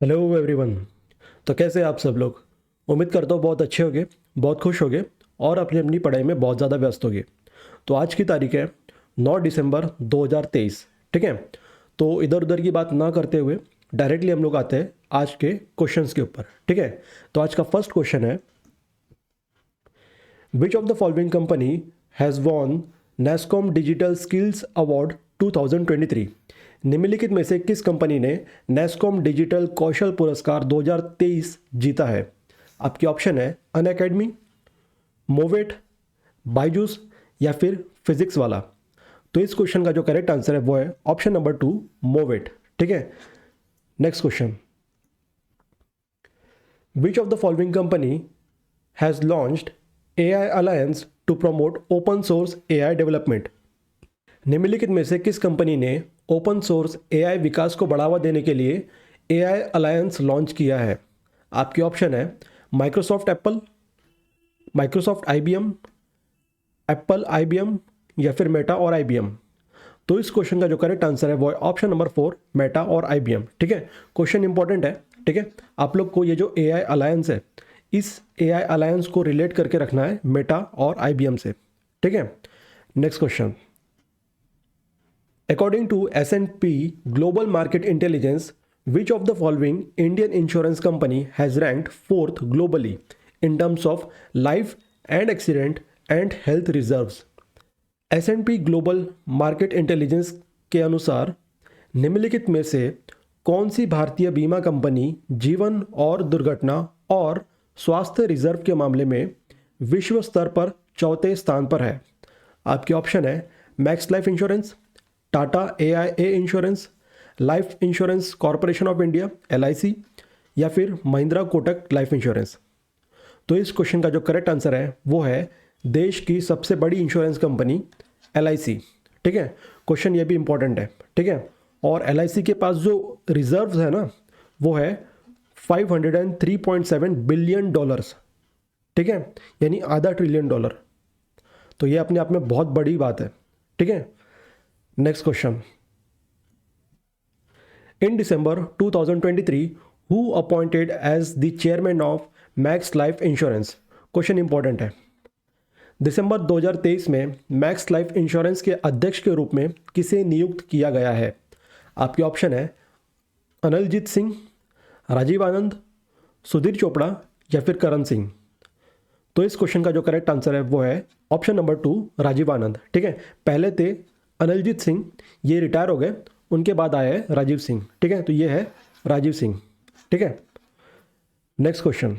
Hello everyone. तो कैसे हैं आप सब लोग? उम्मीद करता हूँ बहुत अच्छे होंगे, बहुत खुश होंगे और अपनी अपनी पढ़ाई में बहुत ज़्यादा व्यस्त होंगे। तो आज की तारीख है 9 दिसंबर 2023। ठीक है, तो इधर उधर की बात ना करते हुए डायरेक्टली हम लोग आते हैं आज के क्वेश्चंस के ऊपर। ठीक है, तो आज का फर्स्ट क्वेश्चन है, विच of the following company has won NASSCOM digital skills award 2023? निम्नलिखित में से किस कंपनी ने नेस्कॉम डिजिटल कौशल पुरस्कार 2023 जीता है? आपके ऑप्शन है अनअकैडमी, मोवेट, बायजूस या फिर फिजिक्स वाला। तो इस क्वेश्चन का जो करेक्ट आंसर है वो है ऑप्शन नंबर 2, मोवेट। ठीक है, next question, which of the following company has launched AI alliance to promote open source AI development? निम्नलिखित में से किस कंपनी ने ओपन सोर्स AI विकास को बढ़ावा देने के लिए AI अलायंस लॉन्च किया है? आपके ऑप्शन है Microsoft Apple, Microsoft IBM, Apple IBM या फिर मेटा और IBM। तो इस क्वेश्चन का जो करेक्ट आंसर है वो है ऑप्शन नंबर 4, मेटा और IBM। ठीक है, क्वेश्चन इंपॉर्टेंट है। ठीक है, आप लोग को ये जो AI अलायंस है, इस AI अलायंस को रिलेट करके रखना है मेटा और IBM से। ठीक है, next question, according to S&P Global Market Intelligence, which of the following Indian insurance company has ranked fourth globally in terms of life and accident and health reserves? S&P global market intelligence के अनुसार निम्नलिखित में से कौन सी भारतीय बीमा company जीवन और दुर्घटना और स्वास्थ्य रिजर्व के मामले में विश्व स्तर पर चौथे स्थान पर है? आपके ऑप्शन है max Life insurance, Tata AIA insurance, life insurance corporation of India LIC या फिर महिंद्रा कोटक लाइफ इंश्योरेंस। तो इस क्वेश्चन का जो करेक्ट आंसर है वो है देश की सबसे बड़ी इंश्योरेंस कंपनी LIC। ठीक है, क्वेश्चन ये भी इंपॉर्टेंट है। ठीक है, और LIC के पास जो रिजर्व्स है ना वो है $503.7 बिलियन। ठीक है, यानी आधा ट्रिलियन डॉलर। तो ये अपने आप में बहुत बड़ी बात है। ठीक है, next question, in December 2023 who appointed as the chairman of Max Life Insurance? Question important है। दिसंबर 2023 में मैक्स लाइफ इंश्योरेंस के अध्यक्ष के रूप में किसे नियुक्त किया गया है? आपके ऑप्शन है अनिलजीत सिंह, राजीव आनंद, सुधीर चोपड़ा या फिर करण सिंह। तो इस क्वेश्चन का जो करेक्ट आंसर है वो है ऑप्शन नंबर 2, राजीव आनंद। ठीक है, पहले थे अनिलजीत सिंह, ये रिटायर हो गए, उनके बाद आए हैं राजीव सिंह। ठीक है, तो ये है राजीव सिंह। ठीक है, next question,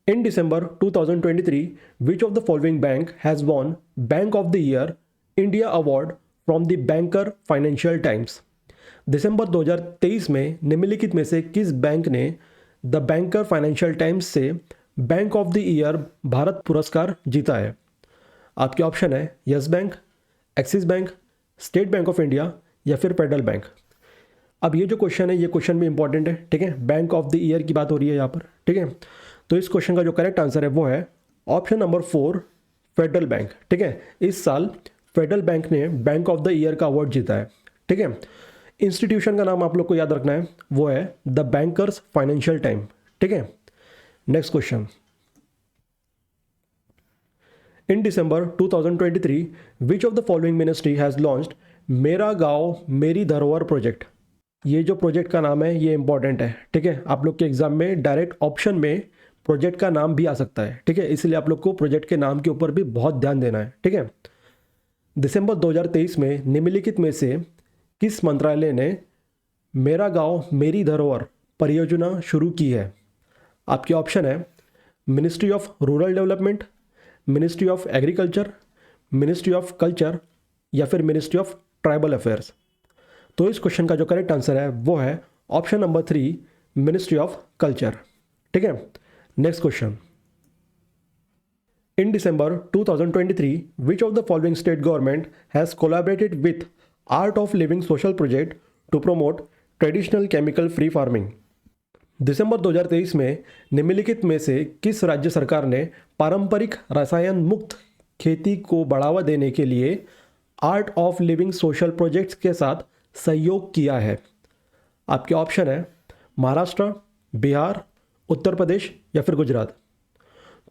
in December 2023 which of the following bank has won bank of the year India award from the banker financial times? दिसंबर 2023 में निम्नलिखित में से किस बैंक ने द बैंकर फाइनेंशियल टाइम्स से बैंक ऑफ द ईयर भारत पुरस्कार जीता है? आपके ऑप्शन है yes bank, axis bank, state bank of India या फिर फेडरल बैंक। अब ये जो क्वेश्चन है ये क्वेश्चन भी इंपॉर्टेंट है। ठीक है, बैंक ऑफ द ईयर की बात हो रही है यहाँ पर। ठीक है, तो इस क्वेश्चन का जो करेक्ट आंसर है वो है ऑप्शन नंबर 4, फेडरल बैंक। ठीक है, इस साल फेडरल बैंक ने बैंक ऑफ द ईयर का अवार्ड जीता है। ठीक है, इंस्टीट्यूशन का नाम आप लोग को याद रखना है वो है द बैंकर्स फाइनेंशियल टाइम। ठीक है, next question, in December 2023 which of the following ministry has launched मेरा गांव मेरी धरोहर प्रोजेक्ट? ये जो प्रोजेक्ट का नाम है ये इंपॉर्टेंट है। ठीक है, आप लोग के एग्जाम में डायरेक्ट ऑप्शन में प्रोजेक्ट का नाम भी आ सकता है। ठीक है, इसलिए आप लोग को प्रोजेक्ट के नाम के ऊपर भी बहुत ध्यान देना है। ठीक है, दिसंबर 2023 में निम्नलिखित में से किस मंत्रालय ने मेरा गांव मेरी धरोहर परियोजना शुरू की है? आपके ऑप्शन है ministry of rural development, ministry of agriculture, ministry of culture या फिर मिनिस्ट्री ऑफ ट्राइबल अफेयर्स। तो इस क्वेश्चन का जो करेक्ट आंसर है वो है option number 3, ministry of culture. ठीक है, next question, in December 2023 which of the following state government has collaborated with Art of Living social project to promote traditional chemical free farming? दिसंबर 2023 में निम्नलिखित में से किस राज्य सरकार ने पारंपरिक रसायन मुक्त खेती को बढ़ावा देने के लिए art of Living social projects के साथ सहयोग किया है? आपके ऑप्शन है महाराष्ट्र, बिहार, उत्तर प्रदेश या फिर गुजरात।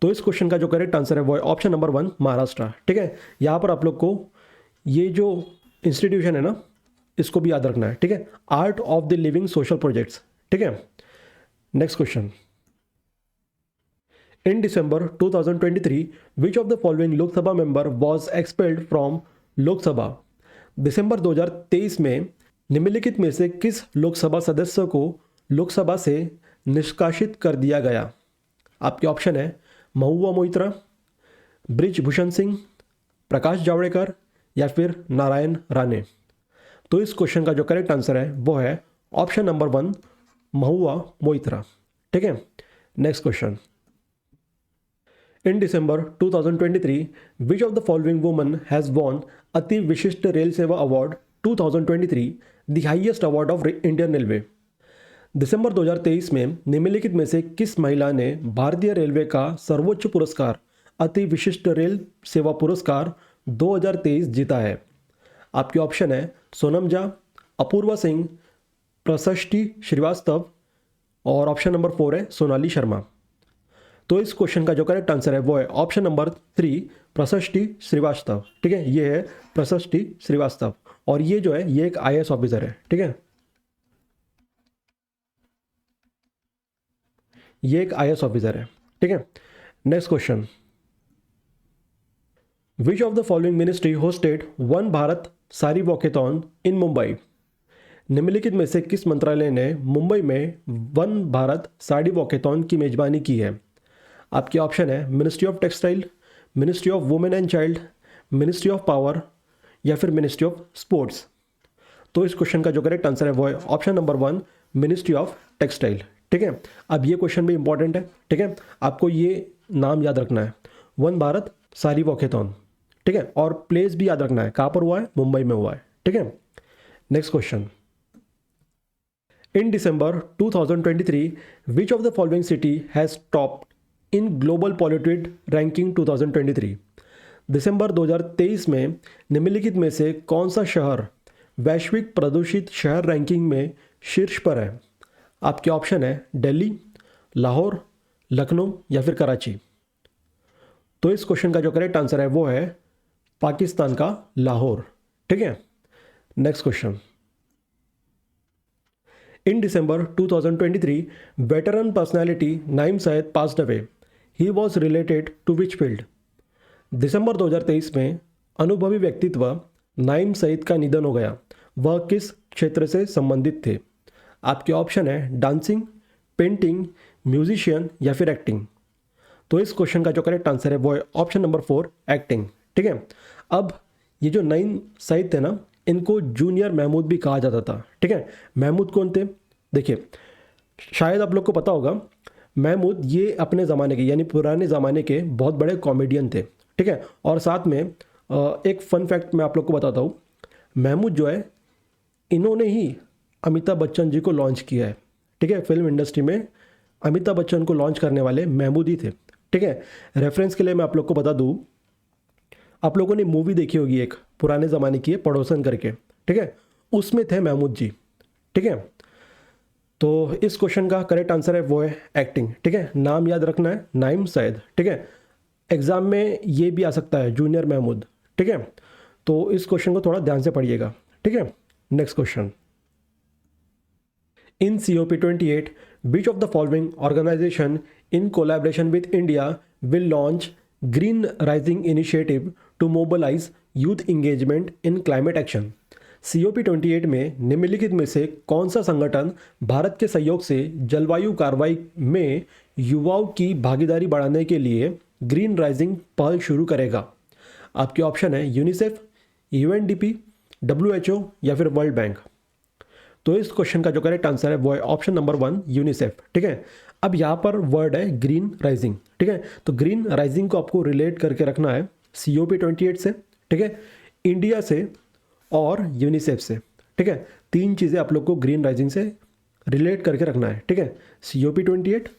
तो इस क्वेश्चन का जो करेक्ट आंसर है वो है ऑप्शन नंबर 1 महाराष्ट्र। ठीक है, यहाँ पर आप लोग को ये जो इंस्टीट्यूशन है ना इसको भी याद रखना है। ठीक है, Art of the Living social projects. ठीक है, next question. In December 2023, which of the following Lok Sabha member was expelled from Lok Sabha? दिसंबर 2023 में निम्नलिखित में से किस लोकसभा सदस्य को लोकसभा से निष्कासित कर दिया गया? आपके ऑप्शन है महुआ मोइत्रा, ब्रिजभूषण सिंह, प्रकाश जावड़ेकर या फिर नारायण राणे। तो इस क्वेश्चन का जो करेक्ट आंसर है वो है ऑप्शन नंबर 1 महुआ मोइत्रा। ठीक है, next question. In December 2023, which of the following woman has won अति विशिष्ट रेल सेवा award 2023, the highest award of Indian Railway? दिसंबर 2023 में निम्नलिखित में से किस महिला ने भारतीय रेलवे का सर्वोच्च पुरस्कार अति विशिष्ट रेल सेवा पुरस्कार 2023 जीता है? आपके ऑप्शन है सोनम झा, अपूर्वा सिंह, प्रशस्ति श्रीवास्तव और ऑप्शन नंबर 4 है सोनाली शर्मा। तो इस क्वेश्चन का जो करेक्ट आंसर है वो है ऑप्शन नंबर 3 प्रशस्ति श्रीवास्तव। ठीक है, ये है प्रशस्ति श्रीवास्तव और ये जो है ये एक IAS ऑफिसर है। ठीक है, ये एक IAS ऑफिसर है। ठीक है, next question. Which of the following ministry hosted one Bharat सारी वॉकेथॉन इन मुंबई? निम्नलिखित में से किस मंत्रालय ने मुंबई में वन भारत साड़ी वॉकेथॉन की मेजबानी की है? आपके ऑप्शन है ministry of textile, ministry of women and child, ministry of power या फिर मिनिस्ट्री ऑफ स्पोर्ट्स। तो इस क्वेश्चन का जो करेक्ट आंसर है वो है option number 1 ministry of textile. ठीक है, अब ये क्वेश्चन भी इंपॉर्टेंट है। ठीक है, आपको ये नाम याद रखना है, वन भारत सारी वॉकेथॉन। ठीक है, और प्लेस भी याद रखना है, कहाँ पर हुआ है? मुंबई में हुआ है। ठीक है, next question. In December 2023, which of the following city has topped in global polluted ranking 2023? दिसंबर 2023 में निम्नलिखित में से कौन सा शहर वैश्विक प्रदूषित शहर रैंकिंग में शीर्ष पर है? आपके ऑप्शन है दिल्ली, लाहौर, लखनऊ या फिर कराची। तो इस क्वेश्चन का जो करेक्ट आंसर है वो है पाकिस्तान का लाहौर। ठीक है, next question. In December 2023, veteran personality Naeem Syed passed away. He was related to which field? दिसंबर 2023 में अनुभवी व्यक्तित्व नाइम सईद का निधन हो गया। वह किस क्षेत्र से संबंधित थे? आपके ऑप्शन है डांसिंग, पेंटिंग, म्यूजिशियन या फिर एक्टिंग। तो इस क्वेश्चन का जो करेक्ट आंसर है वो है ऑप्शन नंबर 4 एक्टिंग। ठीक है, अब ये जो नाइम सईद थे ना इनको जूनियर महमूद भी कहा जाता था। ठीक है, महमूद कौन थे? देखिए, शायद आप लोग को पता होगा, महमूद ये अपने ज़माने के यानी पुराने ज़माने के बहुत बड़े कॉमेडियन थे। ठीक है, और साथ में एक फन फैक्ट मैं आप लोग को बताता हूँ, महमूद जो है इन्होंने ही अमिताभ बच्चन जी को लॉन्च किया है। ठीक है, फिल्म इंडस्ट्री में अमिताभ बच्चन को लॉन्च करने वाले महमूद ही थे। ठीक है, रेफरेंस के लिए मैं आप लोग को बता दूँ, आप लोगों ने मूवी देखी होगी एक पुराने ज़माने की है पड़ोसन करके। ठीक है, उसमें थे महमूद जी। ठीक है, तो इस क्वेश्चन का करेक्ट आंसर है वो है एक्टिंग। ठीक है, नाम याद रखना है नाइम सैद। ठीक है, एग्जाम में ये भी आ सकता है जूनियर महमूद। ठीक है, तो इस क्वेश्चन को थोड़ा ध्यान से पढ़िएगा। ठीक है, next question. In COP28, which of the following organisation in collaboration with India will launch Green Rising initiative to mobilise youth engagement in climate action? COP28 में निम्नलिखित में से कौन सा संगठन भारत के सहयोग से जलवायु कार्रवाई में युवाओं की भागीदारी बढ़ाने के लिए ग्रीन राइजिंग पहल शुरू करेगा? आपके ऑप्शन है यूनिसेफ, UNDP, WHO या फिर वर्ल्ड बैंक। तो इस क्वेश्चन का जो करेक्ट आंसर है वो है ऑप्शन नंबर 1 यूनिसेफ। ठीक है, अब यहाँ पर वर्ड है ग्रीन राइजिंग। ठीक है, तो ग्रीन राइजिंग को आपको रिलेट करके रखना है COP28 से। ठीक है, इंडिया से और यूनिसेफ से। ठीक है, तीन चीज़ें आप लोग को ग्रीन राइजिंग से रिलेट करके रखना है। ठीक है, COP28,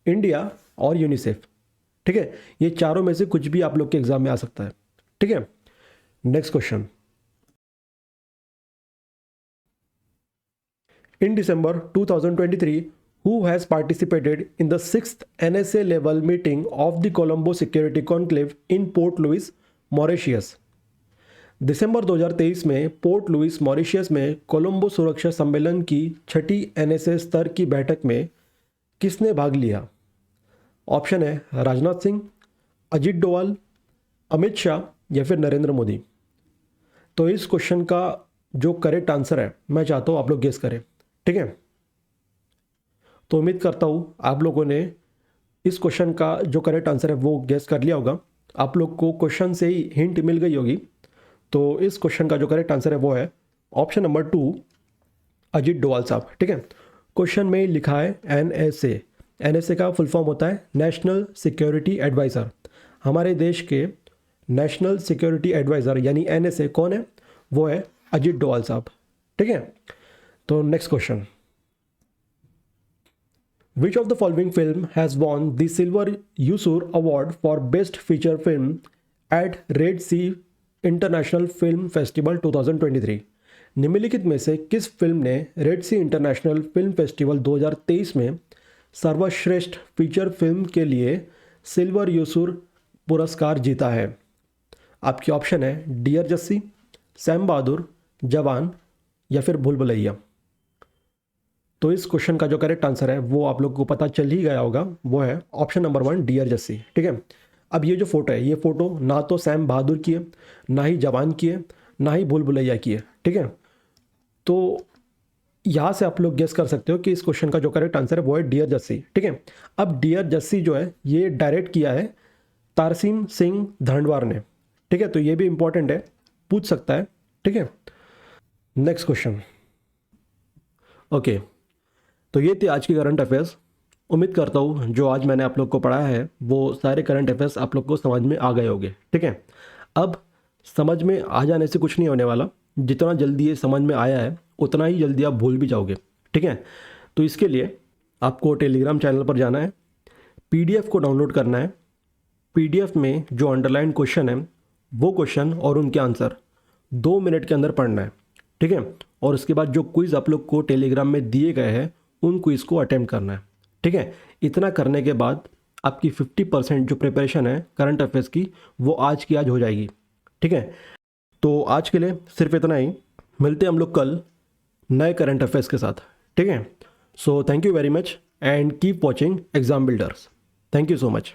इंडिया और यूनिसेफ। ठीक है, ये चारों में से कुछ भी आप लोग के एग्जाम में आ सकता है। ठीक है, next question. In December 2023, who has participated in the 6th NSA level meeting of the Colombo Security Conclave in Port Louis, Mauritius? दिसंबर 2023 में पोर्ट लुइस मॉरिशियस में कोलंबो सुरक्षा सम्मेलन की छठी NSA स्तर की बैठक में किसने भाग लिया? ऑप्शन है राजनाथ सिंह, अजीत डोवाल, अमित शाह या फिर नरेंद्र मोदी। तो इस क्वेश्चन का जो करेक्ट आंसर है मैं चाहता हूँ आप लोग गेस करें, ठीक है। तो उम्मीद करता हूँ आप लोगों ने इस क्वेश्चन का जो करेक्ट आंसर है वो गेस कर लिया होगा। आप लोग को क्वेश्चन से ही हिंट मिल गई होगी। तो इस क्वेश्चन का जो करेक्ट आंसर है वो है ऑप्शन नंबर 2, अजीत डोवाल साहब, ठीक है। क्वेश्चन में लिखा है NSA। NSA का फुल फॉर्म होता है नेशनल सिक्योरिटी एडवाइज़र। हमारे देश के नेशनल सिक्योरिटी एडवाइज़र यानी NSA कौन है? वो है अजीत डोवाल साहब, ठीक है। तो next question, Which of the following film has won the Silver Usur Award for Best Feature Film at Red Sea International Film Festival 2023? निम्नलिखित में से किस फिल्म ने रेड सी इंटरनेशनल फिल्म फेस्टिवल 2023 में सर्वश्रेष्ठ फीचर फिल्म के लिए सिल्वर यूसुर पुरस्कार जीता है? आपकी ऑप्शन है डियर जस्सी, सैम बहादुर, जवान या फिर भूल भुलैया। तो इस क्वेश्चन का जो करेक्ट आंसर है वो आप लोग को पता चल ही गया होगा, वो है ऑप्शन नंबर 1 डियर जस्सी, ठीक है। अब ये जो फोटो है, ये फोटो ना तो सैम बहादुर की है, ना ही जवान की है, ना ही भूल भुलैया की है, ठीक है। तो यहाँ से आप लोग गेस कर सकते हो कि इस क्वेश्चन का जो करेक्ट आंसर है वो है डियर जस्सी, ठीक है। अब डियर जस्सी जो है ये डायरेक्ट किया है तारसीम सिंह धंडवार ने, ठीक है। तो ये भी इंपॉर्टेंट है, पूछ सकता है, ठीक है। Next question, okay. तो ये थे आज की करंट अफेयर्स। उम्मीद करता हूँ जो आज मैंने आप लोग को पढ़ाया है वो सारे करंट अफेयर्स आप लोग को समझ में आ गए होंगे, ठीक है। अब समझ में आ जाने से कुछ नहीं होने वाला, जितना जल्दी ये समझ में आया है उतना ही जल्दी आप भूल भी जाओगे, ठीक है। तो इसके लिए आपको टेलीग्राम चैनल पर जाना है, PDF को डाउनलोड करना है। PDF में जो अंडरलाइन क्वेश्चन है वो क्वेश्चन और उनके आंसर 2 मिनट के अंदर पढ़ना है, ठीक है। और उसके बाद जो क्विज़ आप लोग को टेलीग्राम में दिए गए हैं उन क्विज़ को अटेम्प्ट करना है, ठीक है। इतना करने के बाद आपकी 50% जो प्रिपरेशन है करंट अफेयर्स की वो आज की आज हो जाएगी, ठीक है। तो आज के लिए सिर्फ इतना ही, मिलते हैं हम लोग कल नए करंट अफेयर्स के साथ, ठीक है। So thank you very much and keep watching exam builders. Thank you so much.